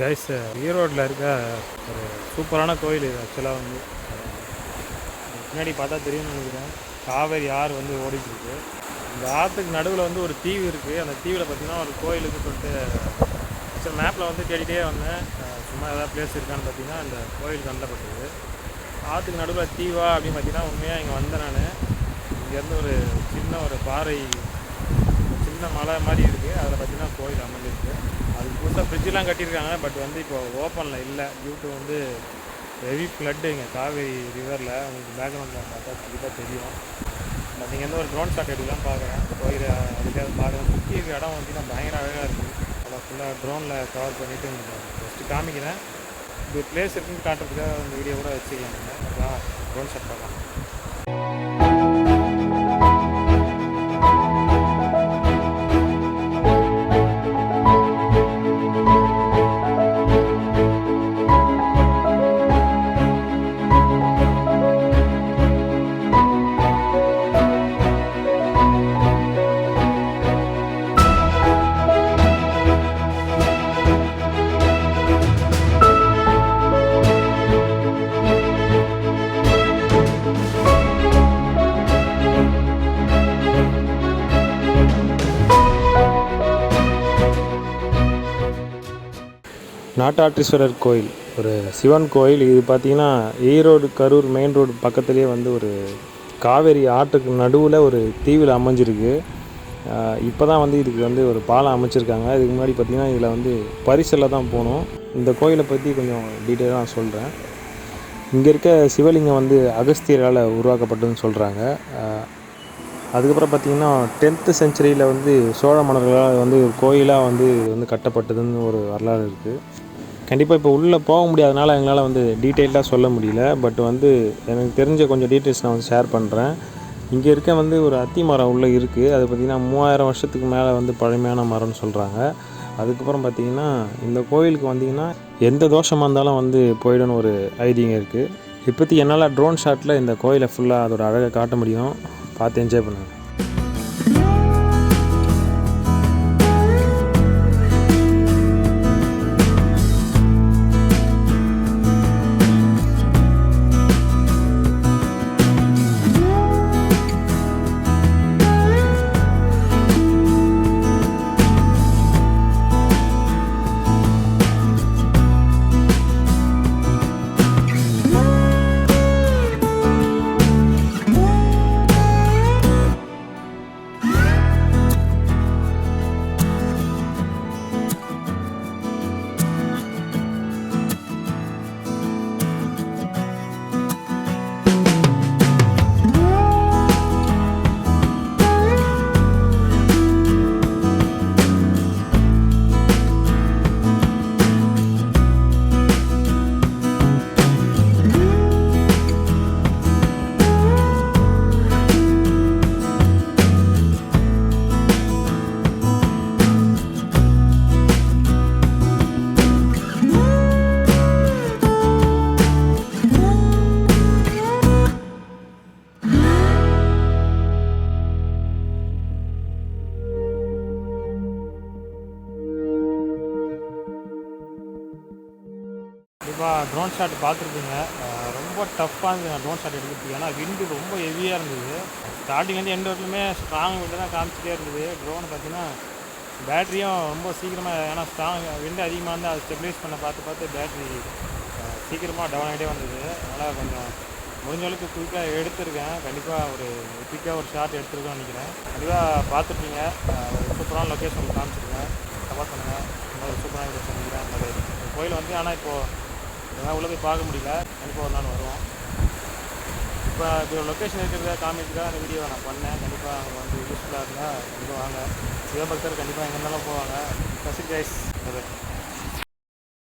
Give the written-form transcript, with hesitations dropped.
Guys, ஈரோடில் இருக்க ஒரு சூப்பரான கோயில் இது. ஆக்சுவலாக வந்து பின்னாடி பார்த்தா தெரியும்னு நினைக்கிறேன். காவேரி ஆறு வந்து ஓடிட்டுருக்கு. இந்த ஆற்றுக்கு நடுவில் வந்து ஒரு தீவு இருக்குது. அந்த தீவில் பார்த்திங்கன்னா ஒரு கோயிலுக்கு சொல்லிட்டு ஆக்சுவல் மேப்பில் வந்து தேடிட்டே வந்தேன். சும்மா ஏதாவது பிளேஸ் இருக்கான்னு பார்த்தீங்கன்னா இந்த கோயில் கண்டப்பட்டது. ஆற்றுக்கு நடுவில் தீவா அப்படின்னு பார்த்தீங்கன்னா உண்மையாக இங்கே வந்தேன் நான். இங்கேருந்து ஒரு சின்ன ஒரு பாறை, சின்ன மலை மாதிரி இருக்குது. அதில் பார்த்திங்கன்னா கோயில் அமைஞ்சிருக்கு. அதுக்கு புதுசாக ஃப்ரிட்ஜெலாம் கட்டியிருக்காங்க. பட் வந்து இப்போ ஓப்பனில் இல்லை. டியூ டு வந்து ஹெவி ஃப்ளட்டு இங்கே காவேரி ரிவரில். உங்களுக்கு பேக்ரவுண்டில் பார்த்தா கண்டிப்பாக தெரியும். பட் நீங்கள் வந்து ஒரு ட்ரோன் ஷாட் எடுக்கலாம் பார்க்குறேன். கோயில் அதுக்காக பார்க்குறேன். சுற்றி இருக்க இடம் வந்துன்னா பயங்கர அழகாக இருக்குது. அதை ஃபுல்லாக ட்ரோனில் கவர் பண்ணிவிட்டு உங்களுக்கு ஃபஸ்ட்டு காமிக்கிறேன். இது பிளேஸ் இருக்குன்னு காட்டுறதுக்காக இந்த வீடியோ கூட வச்சுக்கலாம். நீங்கள் ட்ரோன் ஷாட் பார்க்கலாம். நாட்டாட்ரீஸ்வரர் கோயில் ஒரு சிவன் கோயில். இது பார்த்திங்கன்னா ஈரோடு கரூர் மெயின் ரோடு பக்கத்துலேயே வந்து ஒரு காவேரி ஆற்றுக்கு நடுவில் ஒரு தீவில் அமைஞ்சிருக்கு. இப்போ தான் வந்து இதுக்கு வந்து ஒரு பாலம் அமைச்சிருக்காங்க. இதுக்கு முன்னாடி பார்த்திங்கன்னா இதில் வந்து பரிசலில் தான் போகணும். இந்த கோயிலை பற்றி கொஞ்சம் டீட்டெயிலாக நான் சொல்கிறேன். இங்கே இருக்க சிவலிங்கம் வந்து அகஸ்தியரால் உருவாக்கப்பட்டதுன்னு சொல்கிறாங்க. அதுக்கப்புறம் பார்த்திங்கன்னா 10th செஞ்சுரியில் வந்து சோழ மன்னர்களால் வந்து ஒரு கோயிலாக வந்து கட்டப்பட்டதுன்னு ஒரு வரலாறு இருக்குது. கண்டிப்பாக இப்போ உள்ளே போக முடியாதனால எங்களால் வந்து டீட்டெயிலாக சொல்ல முடியல. பட் வந்து எனக்கு தெரிஞ்ச கொஞ்சம் டீட்டெயில்ஸ் நான் வந்து ஷேர் பண்ணுறேன். இங்கே இருக்க வந்து ஒரு அத்தி மரம் உள்ளே இருக்குது. அது பார்த்திங்கன்னா 3000 வருஷத்துக்கு மேலே வந்து பழமையான மரம்னு சொல்கிறாங்க. அதுக்கப்புறம் பார்த்திங்கன்னா இந்த கோயிலுக்கு வந்திங்கன்னா எந்த தோஷமாக இருந்தாலும் வந்து போயிடும்னு ஒரு ஐதீகம் இருக்குது. இப்போத்தி என்னால் ட்ரோன் ஷாட்டில் இந்த கோயிலை ஃபுல்லாக அதோட அழகை காட்ட முடியும். பார்த்து என்ஜாய் பண்ணுங்கள். கண்டிப்பாக ட்ரோன் ஷாட் பார்த்துருப்பீங்க. ரொம்ப டஃப்பாக இருந்தது ட்ரோன் ஷாட் எடுக்கிறதுக்கு. ஏன்னா விண்டு ரொம்ப ஹெவியாக இருந்தது. ஸ்டார்டிங்லேருந்து எண்டு வரலுமே ஸ்ட்ராங் விண்டு தான் காமிச்சிட்டே இருந்தது. ட்ரோன் பார்த்திங்கன்னா பேட்ரியும் ரொம்ப சீக்கிரமாக, ஏன்னா ஸ்ட்ராங் விண்டு அதிகமாக இருந்தால் அதை ஸ்டெபிலைஸ் பண்ண பார்த்து பேட்ரி சீக்கிரமாக டவுன் ஆகிட்டே வந்தது. அதனால் கொஞ்சம் முடிஞ்ச அளவுக்கு குயிக்காக எடுத்திருக்கேன். கண்டிப்பாக ஒரு குயிக்காக ஒரு ஷாட் எடுத்துருக்கோன்னு நினைக்கிறேன். கண்டிப்பாக பார்த்துருப்பீங்க. ஒரு சூப்பரான லொக்கேஷன் காமிச்சிருக்கேன். சப்போர்ட் பண்ணுங்கள். ஒரு சூப்பரான லொக்கேஷன் நினைக்கிறேன். அந்த கோயில் வந்து ஆனால் இப்போது எல்லாம் உள்ளே போய் பார்க்க முடியல. கண்டிப்பாக ஒரு நாள் வருவோம். இப்போ இது ஒரு லொக்கேஷன் இருக்கிறத காமிக்கிறதுக்காக அந்த வீடியோவை நான் பண்ணேன். கண்டிப்பாக அவங்க வந்து யூஸ்ஃபுல்லாக இருந்தால் கண்டிப்பாக வாங்க. சிவபக்தர் கண்டிப்பாக எங்கே இருந்தாலும் போவாங்க. Special guys.